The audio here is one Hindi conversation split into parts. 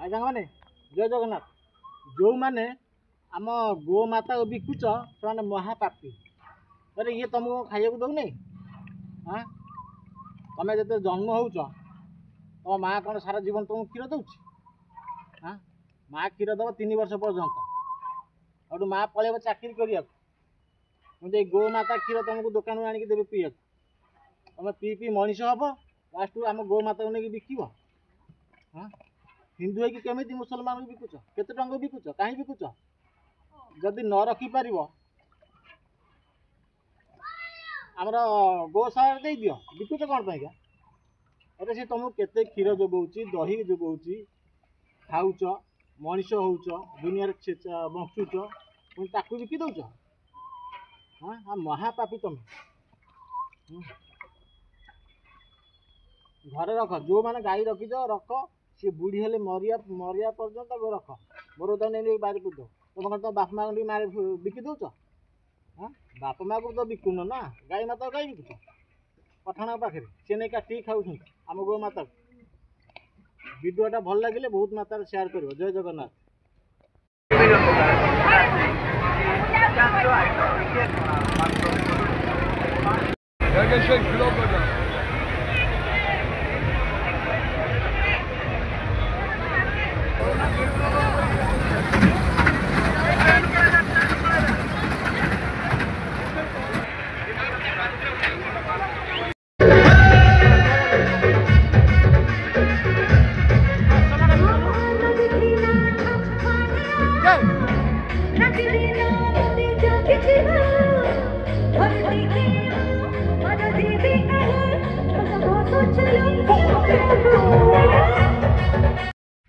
आज्ञा मैंने जय जगन्नाथ जो मैंने आम गोमाता बिकुच से महापापी अरे ये तुमको खाइबा दौनी हाँ तुम जो जन्म हो तुम माँ कौन सारा जीवन तुमको क्षीर दौच हाँ माँ क्षीर दब 3 वर्ष पर्यंत और माँ पलैब चाकरी करने मुझे गोमाता क्षीर तुमको दुकान आणिक देवे पीए तुम पी पी मनीष हम लास्ट आम गोमाता को नहीं बिक हाँ हिंदू है कि केमी मुसलमान बिकुच केते टंका बिकुच कहीं बिकुच जदि न रखिपार आमर गोशाला दे दियो बिकुच कौन पाइका अरे सी तुमको केते क्षीर जोगाऊँ दही जोगाऊँ खाऊच मनीष होच दुनिया बंचुच पुणी ताकू बिकी दौच हाँ महापापी तुम घर रख जो मैंने गाई रखीच रख सी बुढ़ी हेले मरिया मरिया पर्यंत रख मोर नहीं बाहर कूद तुम कौन तुम बाप माँ मार बिकी दौच हाँ बाप माँ को तो बिकुन ना गाई माता गाई बिकुच पठाण पाखे सी नहीं काटिक खाऊ आम गो माता भिडियोटा भल लगे बहुत मात्रा शेयर कर जय जगन्नाथ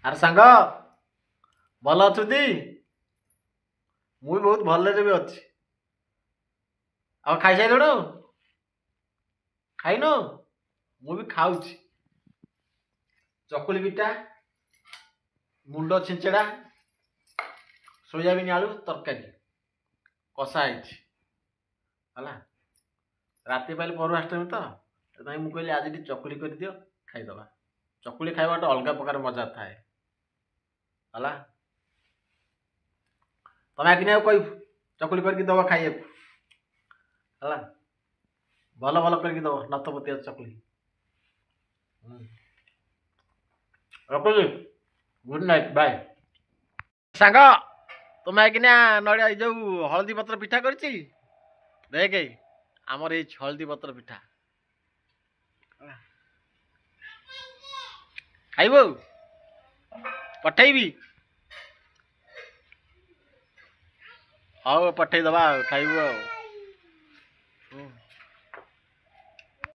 अरे सांग भल अच्छु मुझे बहुत भल भी अच्छी आ खाई सारू खाइन मु भी खाऊ चकुली पिठा मुंड छिंचड़ा सोयाबीन आलू तरकारी कषा है राति पाइल पौराष्टमी तो मुझे कहली आज चकुली कर दियो खाईदबा चकुली खावा गोटे अलग प्रकार मजा थाए है तुम आगे कह चकुली करके दब खाई है भल भल करके दब नतपतिया चकुली रखुची गुड नाइट बाय सांग तुम आगे नड़िया जो हलदी पत्र पिठा कर देख आमर ये हलदी पत्र पिठा खाइब पठेबी हाँ पठेदबा खाइब।